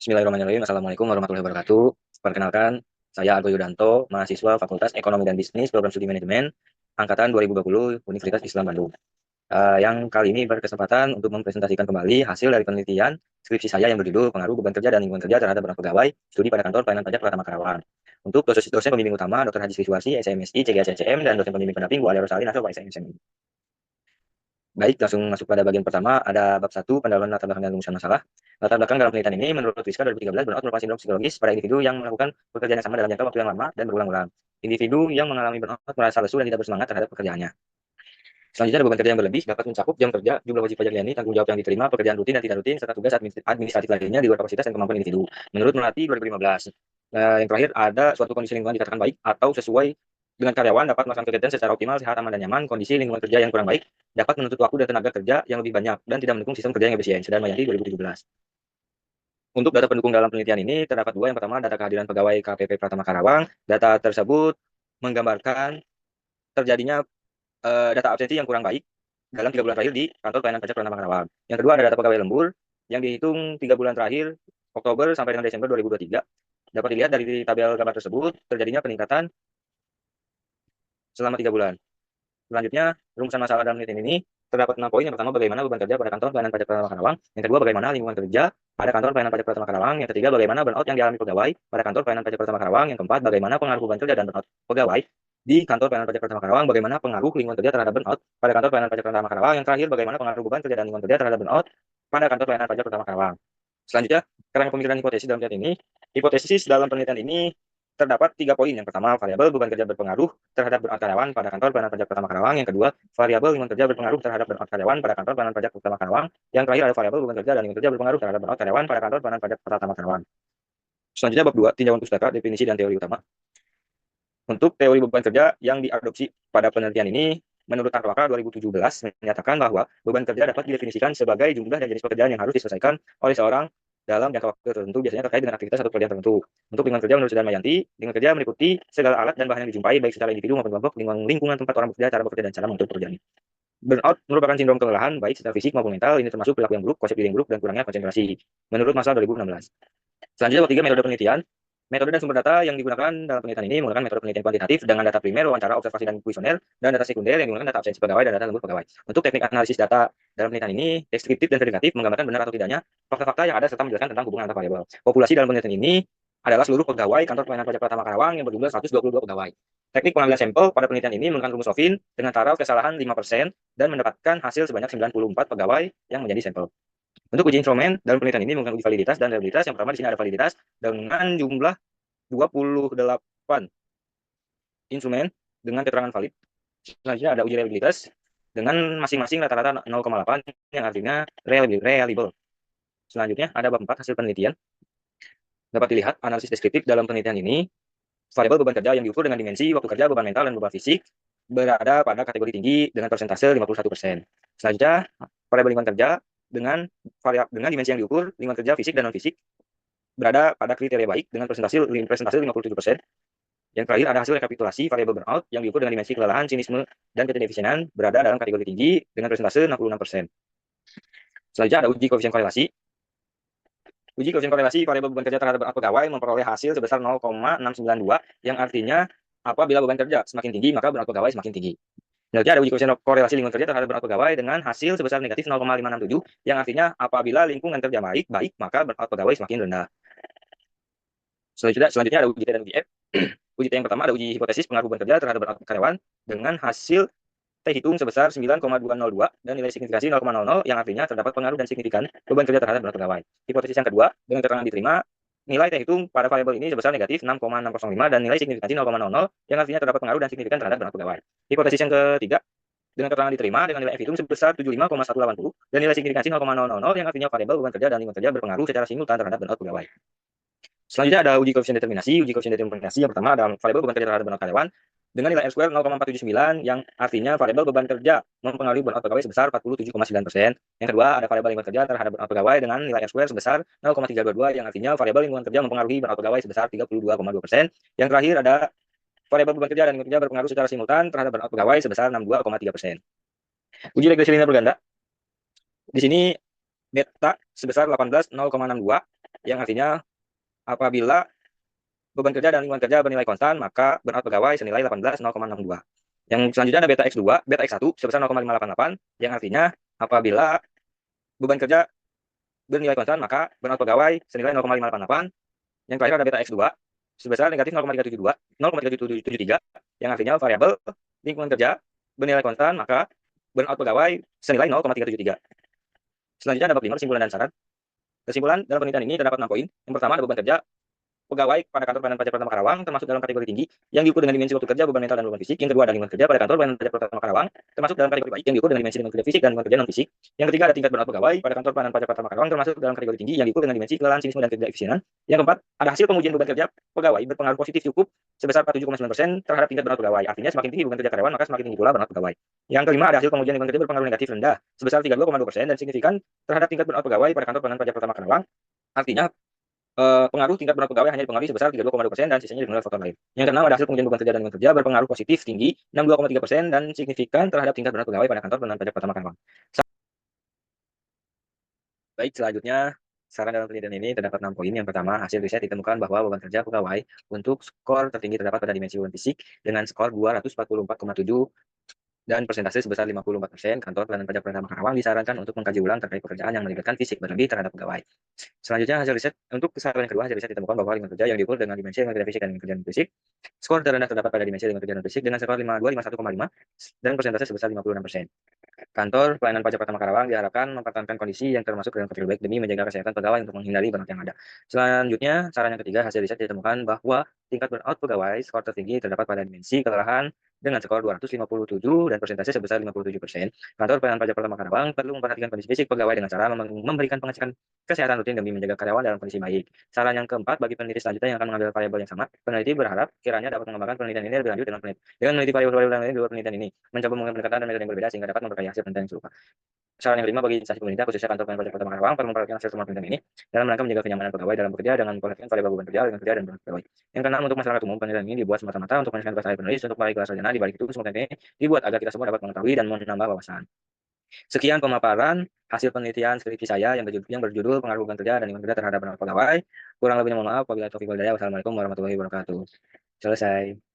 Bismillahirrahmanirrahim. Assalamualaikum warahmatullahi wabarakatuh. Perkenalkan, saya Argo Yudanto, mahasiswa Fakultas Ekonomi dan Bisnis, Program Studi Manajemen, Angkatan 2020, Universitas Islam Bandung. Yang kali ini berkesempatan untuk mempresentasikan kembali hasil dari penelitian skripsi saya yang berjudul Pengaruh Beban Kerja dan Lingkungan Kerja Terhadap Beban Pegawai Studi pada Kantor Pelayanan Pajak Pratama Karawang. Untuk dosen pembimbing utama, Dr. Haji Siswasi, SMSI, CGA-CCM, dan dosen pembimbing pendamping, Bu Alia Rosalin, atau SMSI. Baik, langsung masuk pada bagian pertama, ada bab 1, pendalaman latar belakang dan rumusan masalah. Latar belakang dalam penelitian ini, menurut Rizka 2013, burnout merupakan sindrom psikologis pada individu yang melakukan pekerjaan yang sama dalam jangka waktu yang lama dan berulang-ulang. Individu yang mengalami burnout merasa lesu dan tidak bersemangat terhadap pekerjaannya. Selanjutnya ada beban kerja yang berlebih, dapat mencakup jam kerja, jumlah wajib pajak liani, tanggung jawab yang diterima, pekerjaan rutin dan tidak rutin, serta tugas administratif lainnya di luar kapasitas dan kemampuan individu. Menurut Melati 2015. Yang terakhir ada suatu kondisi lingkungan dikatakan baik atau sesuai dengan karyawan dapat melaksanakan kegiatan secara optimal, sehat, aman, dan nyaman. Kondisi lingkungan kerja yang kurang baik dapat menuntut waktu dan tenaga kerja yang lebih banyak dan tidak mendukung sistem kerja yang efisien. Sedang Mayanti 2017. Untuk data pendukung dalam penelitian ini terdapat dua. Yang pertama, data kehadiran pegawai KPP Pratama Karawang. Data tersebut menggambarkan terjadinya data absensi yang kurang baik dalam 3 bulan terakhir di kantor pelayanan pajak Pratama Karawang. Yang kedua, ada data pegawai lembur yang dihitung 3 bulan terakhir Oktober sampai dengan Desember 2023. Dapat dilihat dari tabel gambar tersebut terjadinya peningkatan selama 3 bulan. Selanjutnya, rumusan masalah dalam penelitian ini terdapat 6 poin. Yang pertama, bagaimana beban kerja pada kantor pelayanan pajak Pratama Karawang. Yang kedua, bagaimana lingkungan kerja pada kantor pelayanan pajak Pratama Karawang. Yang ketiga, bagaimana burnout yang dialami pegawai pada kantor pelayanan pajak Pratama Karawang. Yang keempat, bagaimana pengaruh beban kerja dan burnout pegawai di kantor pelayanan pajak Pratama Karawang. Bagaimana pengaruh lingkungan kerja terhadap burnout pada kantor pelayanan pajak Pratama Karawang. Yang terakhir, bagaimana pengaruh beban kerja dan lingkungan kerja terhadap burnout pada kantor pelayanan pajak Pratama Karawang. Selanjutnya, kerangka pemikiran hipotesis dalam penelitian ini. Hipotesis dalam penelitian ini terdapat 3 poin. Yang pertama, variabel beban kerja berpengaruh terhadap burnout karyawan pada kantor pelayanan pajak Pratama Karawang. Yang kedua, variabel lingkungan kerja berpengaruh terhadap burnout karyawan pada kantor pelayanan pajak Pratama Karawang. Yang terakhir ada variabel beban kerja dan lingkungan kerja berpengaruh terhadap burnout karyawan pada kantor pelayanan pajak Pratama Karawang. Selanjutnya bab 2, tinjauan pustaka, definisi dan teori utama. Untuk teori beban kerja yang diadopsi pada penelitian ini, menurut Arwaka 2017 menyatakan bahwa beban kerja dapat didefinisikan sebagai jumlah dan jenis pekerjaan yang harus diselesaikan oleh seorang dalam jangka waktu tertentu, biasanya terkait dengan aktivitas atau pekerjaan tertentu. Untuk lingkungan kerja menurut Sedar Mayanti, lingkungan kerja meliputi segala alat dan bahan yang dijumpai baik secara individu maupun kelompok, lingkungan tempat orang bekerja, cara bekerja dan cara mengatur pekerjaan. Burnout merupakan sindrom kelelahan baik secara fisik maupun mental. Ini termasuk perilaku yang buruk, konsep diri yang buruk, dan kurangnya konsentrasi. Menurut Masal 2016. Selanjutnya, ketiga, metode penelitian. Metode dan sumber data yang digunakan dalam penelitian ini menggunakan metode penelitian kuantitatif dengan data primer, wawancara, observasi, dan kuesioner, dan data sekunder yang digunakan data absensi pegawai dan data lembur pegawai. Untuk teknik analisis data dalam penelitian ini, deskriptif dan predikatif menggambarkan benar atau tidaknya fakta-fakta yang ada serta menjelaskan tentang hubungan antar variabel. Populasi dalam penelitian ini adalah seluruh pegawai kantor pelayanan pajak Pratama Karawang yang berjumlah 122 pegawai. Teknik pengambilan sampel pada penelitian ini menggunakan rumus Sofin dengan taraf kesalahan 5% dan mendapatkan hasil sebanyak 94 pegawai yang menjadi sampel. Untuk uji instrumen dalam penelitian ini menggunakan uji validitas dan reliabilitas. Yang pertama di sini ada validitas dengan jumlah 28 instrumen dengan keterangan valid. Selanjutnya ada uji reliabilitas dengan masing-masing rata-rata 0,8 yang artinya reliable. Selanjutnya ada bab 4 hasil penelitian. Dapat dilihat analisis deskriptif dalam penelitian ini. Variabel beban kerja yang diukur dengan dimensi waktu kerja, beban mental, dan beban fisik berada pada kategori tinggi dengan persentase 51%. Selanjutnya, variabel lingkungan kerja dengan dimensi yang diukur, lingkungan kerja fisik dan non-fisik berada pada kriteria baik dengan persentase 57%. Yang terakhir ada hasil rekapitulasi variabel burnout yang diukur dengan dimensi kelelahan, sinisme, dan ketidakefisienan berada dalam kategori tinggi dengan persentase 66%. Selanjutnya ada uji koefisien korelasi. Uji koefisien korelasi variabel beban kerja terhadap burnout pegawai memperoleh hasil sebesar 0,692 yang artinya apabila beban kerja semakin tinggi maka burnout pegawai semakin tinggi. Selanjutnya ada uji koefisien korelasi lingkungan kerja terhadap burnout pegawai dengan hasil sebesar negatif 0,567 yang artinya apabila lingkungan kerja baik maka burnout pegawai semakin rendah. Selanjutnya ada uji T dan uji F. Uji T yang pertama ada uji hipotesis pengaruh beban kerja terhadap burnout karyawan dengan hasil T hitung sebesar 9,202 dan nilai signifikansi 0,00 yang artinya terdapat pengaruh dan signifikan beban kerja terhadap burnout pegawai. Hipotesis yang kedua dengan keterangan diterima nilai T hitung pada variabel ini sebesar negatif 6,605 dan nilai signifikansi 0,00 yang artinya terdapat pengaruh dan signifikan terhadap burnout pegawai. Hipotesis yang ketiga dengan keterangan diterima dengan nilai F hitung sebesar 75,180 dan nilai signifikansi 0,000 yang artinya variabel beban kerja dan lingkungan kerja berpengaruh secara simultan terhadap burnout pegawai. Selanjutnya ada uji koefisien determinasi. Uji koefisien determinasi yang pertama ada variabel beban kerja terhadap burnout karyawan dengan nilai R-square 0,479 yang artinya variabel beban kerja mempengaruhi burnout pegawai sebesar 47,9%. Yang kedua ada variabel lingkungan kerja terhadap burnout pegawai dengan nilai R-square sebesar 0,322 yang artinya variabel lingkungan kerja mempengaruhi burnout pegawai sebesar 32,2%. Yang terakhir ada variabel beban kerja dan lingkungan kerja berpengaruh secara simultan terhadap burnout pegawai sebesar 62,3%. Uji regresi linear berganda. Di sini beta sebesar 18,062 yang artinya apabila beban kerja dan lingkungan kerja bernilai konstan, maka burnout pegawai senilai 18,0,62. Yang selanjutnya ada beta X2, beta X1 sebesar 0,588, yang artinya apabila beban kerja bernilai konstan, maka burnout pegawai senilai 0,588. Yang terakhir ada beta X2 sebesar negatif 0,372, 0,3773, yang artinya variabel lingkungan kerja bernilai konstan, maka burnout pegawai senilai 0,373. Selanjutnya ada bab 5 kesimpulan dan syarat. Kesimpulan dalam penelitian ini terdapat 6 poin. Yang pertama ada beban kerja pegawai pada kantor pelayanan pajak Pertama Karawang termasuk dalam kategori tinggi yang diukur dengan dimensi waktu kerja, beban mental dan beban fisik. Yang kedua ada lingkungan kerja pada kantor pelayanan pajak Pertama Karawang termasuk dalam kategori baik yang diukur dengan dimensi lingkungan kerja fisik dan lingkungan kerja non fisik. Yang ketiga ada tingkat burnout pegawai pada kantor pelayanan pajak Pertama Karawang termasuk dalam kategori tinggi yang diukur dengan dimensi kelelahan, sinisme dan kerja efisienan. Yang keempat ada hasil pengujian beban kerja pegawai berpengaruh positif cukup sebesar 47,9% terhadap tingkat burnout pegawai. Artinya semakin tinggi beban kerja karyawan maka semakin tinggi pula burnout pegawai. Yang kelima ada hasil pengujian lingkungan kerja berpengaruh negatif rendah sebesar 32,2% dan signifikan terhadap tingkat burnout pegawai pada kantor pelayanan pajak Pertama Karawang. Artinya pengaruh tingkat burnout pegawai hanya dipengaruhi sebesar 32,2% dan sisanya dipengaruhi faktor lain. Yang keenam ada hasil pengujian beban kerja dan lingkungan kerja berpengaruh positif tinggi 62,3% dan signifikan terhadap tingkat burnout pegawai pada kantor pelayanan pajak Pertama Karawang. Baik, selanjutnya saran dalam penelitian ini terdapat 6 poin. Yang pertama, hasil riset ditemukan bahwa beban kerja pegawai untuk skor tertinggi terdapat pada dimensi beban fisik dengan skor 244,7 dan persentase sebesar 54%. Kantor pelayanan pajak Pertama Karawang disarankan untuk mengkaji ulang terkait pekerjaan yang melibatkan fisik berlebih terhadap pegawai. Selanjutnya hasil riset untuk saran yang kedua, hasil riset ditemukan bahwa lingkungan kerja yang diukur dengan dimensi lingkungan kerja fisik dan lingkungan kerja non fisik, skor terendah terdapat pada dimensi lingkungan kerja non fisik dengan skor 5251,5 dan persentase sebesar 56%. Kantor pelayanan pajak Pertama Karawang diharapkan mempertahankan kondisi yang termasuk dalam kategori baik demi menjaga kesehatan pegawai untuk menghindari burnout yang ada. Selanjutnya, saran yang ketiga, hasil riset ditemukan bahwa tingkat burnout pegawai skor tertinggi terdapat pada dimensi kelelahan dengan skor 257 dan persentase sebesar 57%. Kantor pelayanan pajak Pertama Karawang perlu memperhatikan kondisi fisik pegawai dengan cara memberikan pengecekan kesehatan rutin demi menjaga karyawan dalam kondisi baik. Saran yang keempat, bagi peneliti selanjutnya yang akan mengambil variabel yang sama, peneliti berharap kiranya dapat mengembangkan penelitian ini lebih lanjut dengan meneliti variabel-variabel lain di luar penelitian ini, mencoba menggunakan pendekatan dan metode yang berbeda sehingga dapat memperkaya hasil penelitian yang serupa. Saran yang kelima, bagi instansi pemerintah khususnya kantor pelayanan pajak Pertama Karawang perlu memperhatikan hasil temuan penelitian ini dalam rangka menjaga kenyamanan pegawai dalam bekerja dengan memperhatikan variabel beban kerja, lingkungan kerja, dan burnout pegawai. Yang keenam, untuk masyarakat umum, penelitian ini dibuat semata-mata untuk menyenangkan tugas penulis untuk meraih gelar sarjana. Di balik itu, semua penelitian ini dibuat agar kita semua dapat mengetahui dan menambah wawasan. Sekian pemaparan hasil penelitian skripsi saya yang berjudul pengaruh beban kerja dan lingkungan kerja terhadap burnout pegawai. Kurang lebihnya mohon maaf. Wabillahi taufiq wal hidayah. Wassalamualaikum warahmatullahi wabarakatuh. Selesai.